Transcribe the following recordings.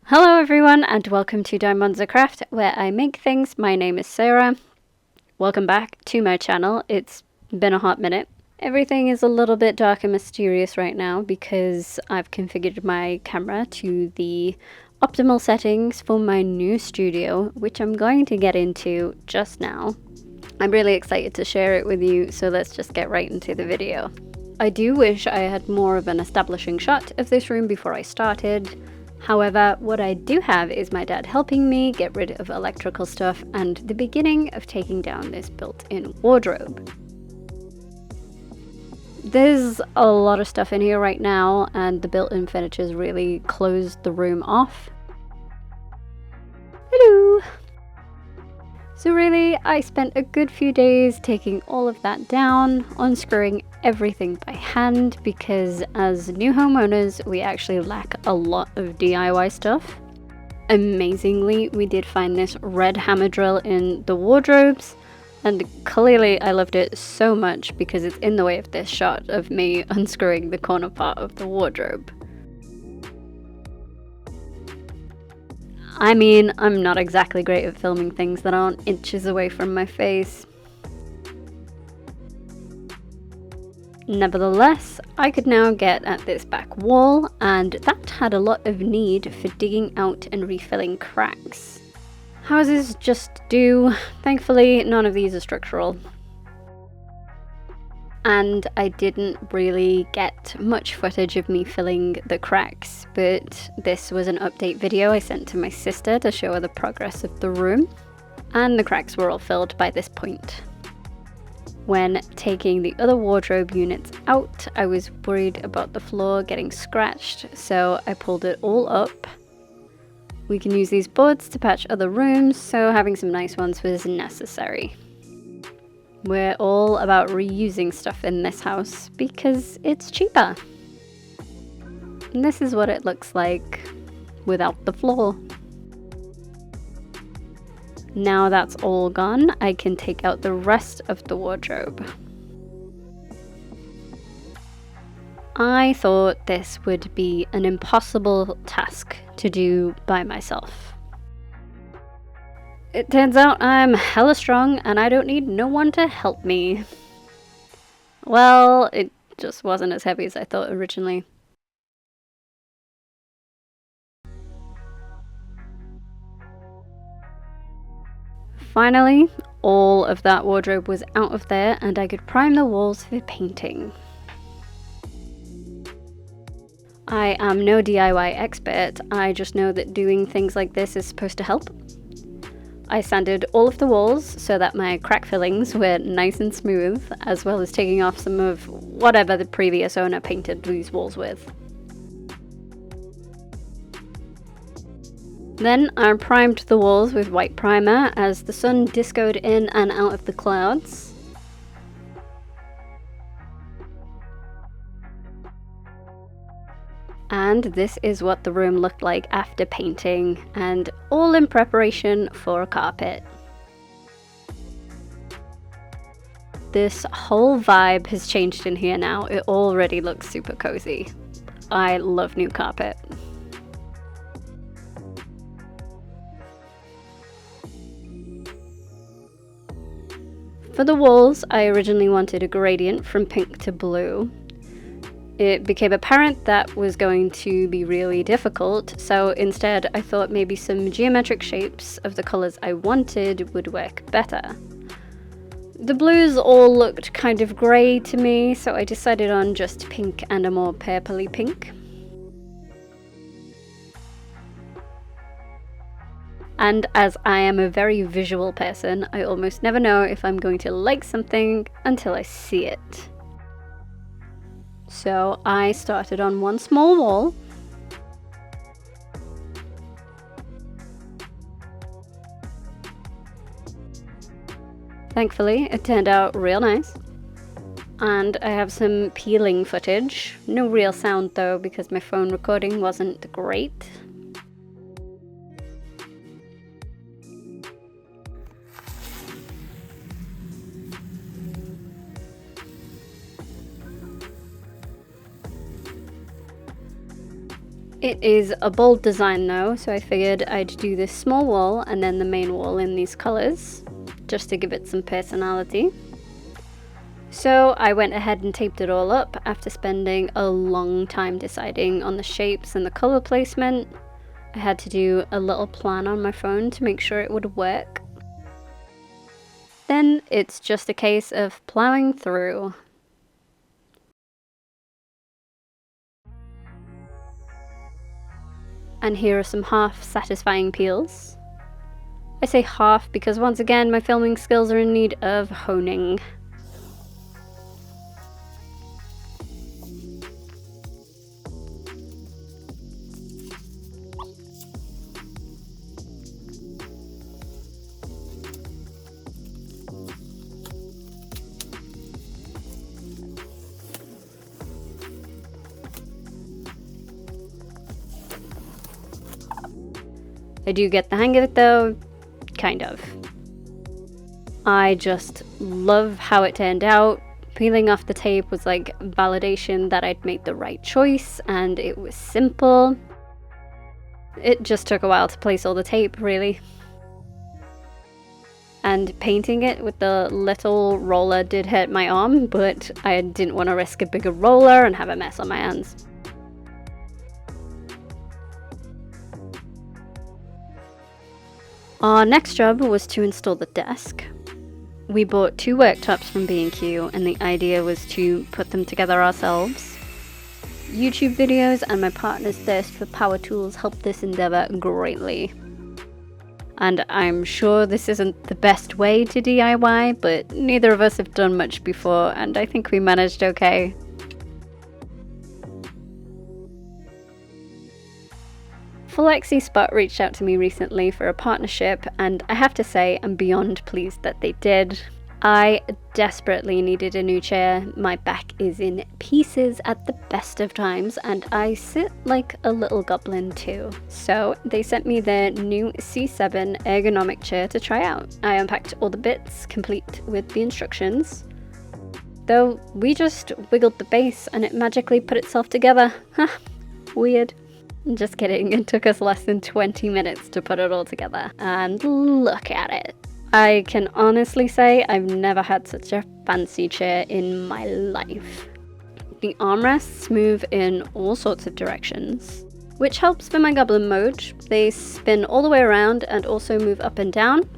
Hello everyone and welcome to Diamonds Craft, where I make things. My name is Sarah. Welcome back to my channel. It's been a hot minute. Everything is a little bit dark and mysterious right now because I've configured my camera to the optimal settings for my new studio, which I'm going to get into just now. I'm really excited to share it with you, so let's just get right into the video. I do wish I had more of an establishing shot of this room before I started. However, what I do have is my dad helping me get rid of electrical stuff and the beginning of taking down this built-in wardrobe. There's a lot of stuff in here right now, and the built-in furniture's really closed the room off. Hello! So really, I spent a good few days taking all of that down, unscrewing everything by hand, because as new homeowners, we actually lack a lot of DIY stuff. Amazingly, we did find this red hammer drill in the wardrobes, and clearly I loved it so much because it's in the way of this shot of me unscrewing the corner part of the wardrobe. I mean, I'm not exactly great at filming things that aren't inches away from my face. Nevertheless, I could now get at this back wall, and that had a lot of need for digging out and refilling cracks. Houses just do. Thankfully, none of these are structural. And I didn't really get much footage of me filling the cracks, but this was an update video I sent to my sister to show her the progress of the room, and the cracks were all filled by this point. When taking the other wardrobe units out, I was worried about the floor getting scratched, so I pulled it all up. We can use these boards to patch other rooms, so having some nice ones was necessary. We're all about reusing stuff in this house because it's cheaper. And this is what it looks like without the floor. Now that's all gone, I can take out the rest of the wardrobe. I thought this would be an impossible task to do by myself. It turns out I'm hella strong and I don't need no one to help me. Well, it just wasn't as heavy as I thought originally. Finally, all of that wardrobe was out of there and I could prime the walls for painting. I am no DIY expert, I just know that doing things like this is supposed to help. I sanded all of the walls so that my crack fillings were nice and smooth, as well as taking off some of whatever the previous owner painted these walls with. Then I primed the walls with white primer as the sun discoed in and out of the clouds. And this is what the room looked like after painting, and all in preparation for a carpet. This whole vibe has changed in here now. It already looks super cozy. I love new carpet. For the walls, I originally wanted a gradient from pink to blue. It became apparent that was going to be really difficult, so instead I thought maybe some geometric shapes of the colours I wanted would work better. The blues all looked kind of grey to me, so I decided on just pink and a more purpley pink. And as I am a very visual person, I almost never know if I'm going to like something until I see it. So I started on one small wall. Thankfully, it turned out real nice. And I have some peeling footage. No real sound though, because my phone recording wasn't great. It is a bold design though, so I figured I'd do this small wall and then the main wall in these colors, just to give it some personality. So I went ahead and taped it all up after spending a long time deciding on the shapes and the color placement. I had to do a little plan on my phone to make sure it would work. Then it's just a case of plowing through. And here are some half satisfying peels. I say half because once again my filming skills are in need of honing. I do get the hang of it though, kind of. I just love how it turned out. Peeling off the tape was like validation that I'd made the right choice, and it was simple. It just took a while to place all the tape, really. And painting it with the little roller did hurt my arm, but I didn't want to risk a bigger roller and have a mess on my hands. Our next job was to install the desk. We bought 2 worktops from B&Q and the idea was to put them together ourselves. YouTube videos and my partner's thirst for power tools helped this endeavor greatly. And I'm sure this isn't the best way to DIY, but neither of us have done much before and I think we managed okay. FlexiSpot reached out to me recently for a partnership, and I have to say I'm beyond pleased that they did. I desperately needed a new chair. My back is in pieces at the best of times, and I sit like a little goblin too. So they sent me their new C7 ergonomic chair to try out. I unpacked all the bits, complete with the instructions. Though we just wiggled the base and it magically put itself together. Huh, weird. Just kidding, it took us less than 20 minutes to put it all together. And look at it. I can honestly say I've never had such a fancy chair in my life. The armrests move in all sorts of directions, which helps for my goblin mode. They spin all the way around and also move up and down.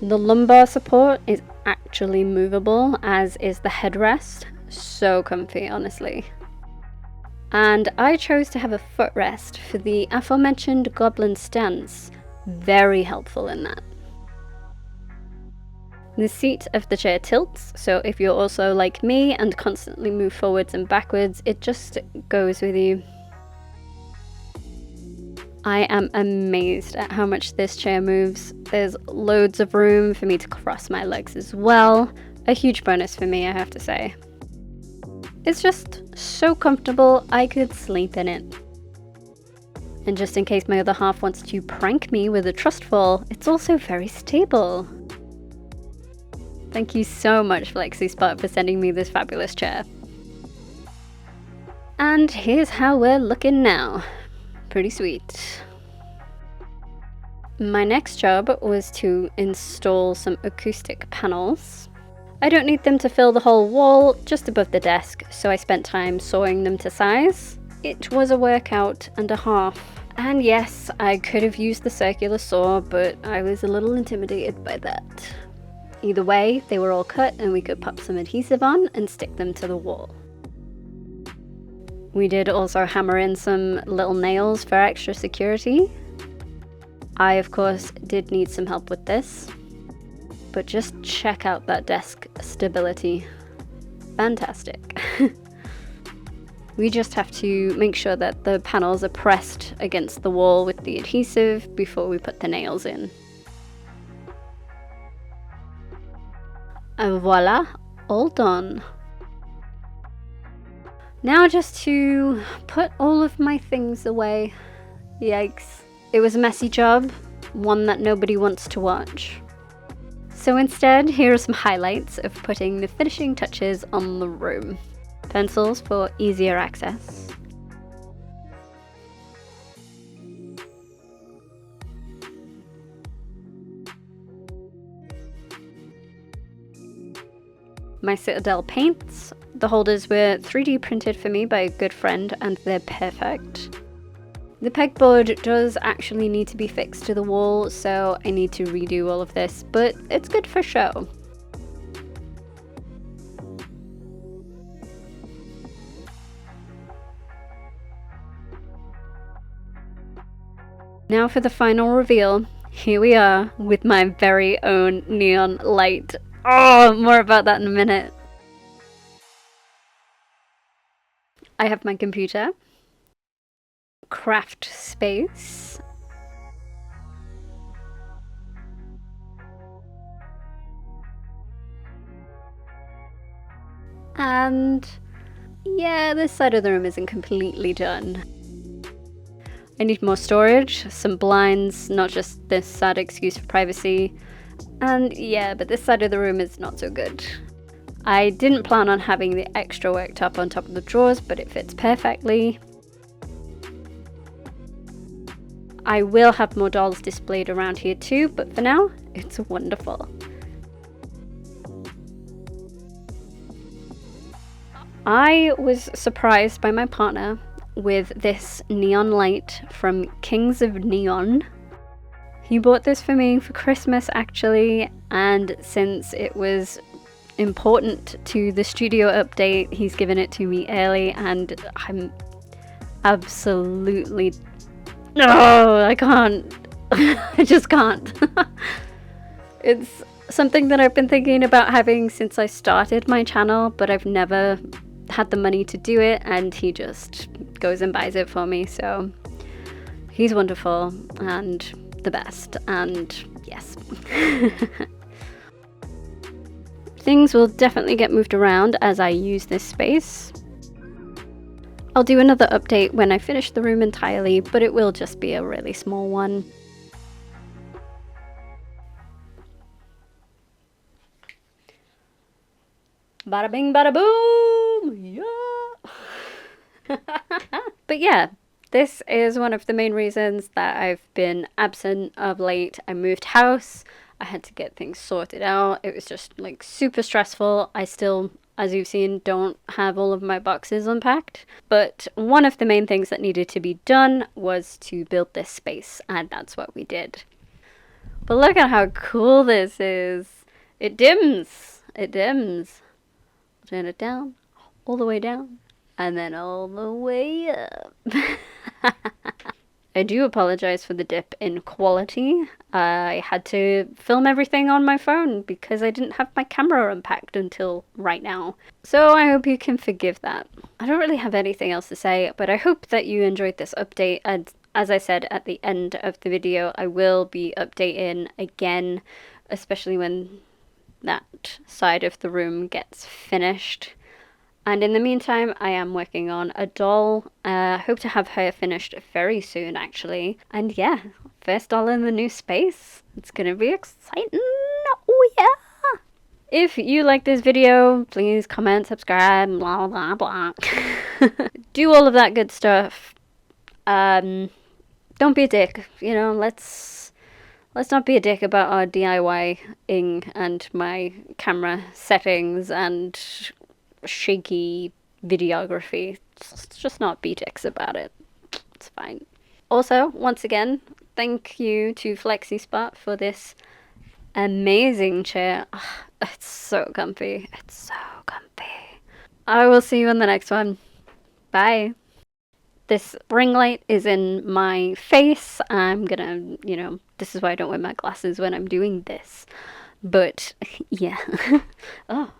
The lumbar support is actually movable, as is the headrest. So comfy, honestly. And I chose to have a footrest for the aforementioned goblin stance. Very helpful in that. The seat of the chair tilts, so if you're also like me and constantly move forwards and backwards, it just goes with you. I am amazed at how much this chair moves. There's loads of room for me to cross my legs as well. A huge bonus for me, I have to say. It's just so comfortable, I could sleep in it. And just in case my other half wants to prank me with a trust fall, it's also very stable. Thank you so much, FlexiSpot, for sending me this fabulous chair. And here's how we're looking now. Pretty sweet. My next job was to install some acoustic panels. I don't need them to fill the whole wall, just above the desk, so I spent time sawing them to size. It was a workout and a half. And yes, I could have used the circular saw, but I was a little intimidated by that. Either way, they were all cut and we could pop some adhesive on and stick them to the wall. We did also hammer in some little nails for extra security. I, of course, did need some help with this. But just check out that desk stability. Fantastic. We just have to make sure that the panels are pressed against the wall with the adhesive before we put the nails in. And voila, all done. Now just to put all of my things away. Yikes. It was a messy job, one that nobody wants to watch. So instead, here are some highlights of putting the finishing touches on the room. Pencils for easier access. my Citadel paints. The holders were 3D printed for me by a good friend and they're perfect. The pegboard does actually need to be fixed to the wall, so I need to redo all of this, but it's good for show. Now for the final reveal. Here we are with my very own neon light. Oh, more about that in a minute. I have my computer, craft space, and yeah, this side of the room isn't completely done. I need more storage, some blinds, not just this sad excuse for privacy, and yeah, but this side of the room is not so good. I didn't plan on having the extra worktop on top of the drawers, but it fits perfectly. I will have more dolls displayed around here too, but for now, it's wonderful. I was surprised by my partner with this neon light from Kings of Neon. He bought this for me for Christmas actually, and since it was important to the studio update, he's given it to me early, and I'm absolutely... No, I can't. I just can't. It's something that I've been thinking about having since I started my channel, but I've never had the money to do it, and he just goes and buys it for me, so he's wonderful and the best, and yes. Things will definitely get moved around as I use this space. I'll do another update when I finish the room entirely, but it will just be a really small one. Bada bing, bada boom! Yeah! But yeah, this is one of the main reasons that I've been absent of late. I moved house. I had to get things sorted out. It was just like super stressful. I still, as you've seen, don't have all of my boxes unpacked. But one of the main things that needed to be done was to build this space, and that's what we did. But look at how cool this is. It dims. It dims. Turn it down, all the way down, and then all the way up. I do apologize for the dip in quality. I had to film everything on my phone because I didn't have my camera unpacked until right now. So I hope you can forgive that. I don't really have anything else to say, but I hope that you enjoyed this update. And as I said at the end of the video, I will be updating again, especially when that side of the room gets finished. And in the meantime, I am working on a doll. I hope to have her finished very soon, actually. And yeah, first doll in the new space. It's gonna be exciting. Oh yeah! If you like this video, please comment, subscribe, blah blah blah. Do all of that good stuff. Don't be a dick. You know, let's not be a dick about our DIY-ing and my camera settings and shaky videography. Let's just not be dicks about it. It's fine. Also, once again, thank you to FlexiSpot for this amazing chair. It's so comfy. It's so comfy. I will see you on the next one. Bye. This ring light is in my face. I'm gonna, you know, this is why I don't wear my glasses when I'm doing this. But yeah. Oh.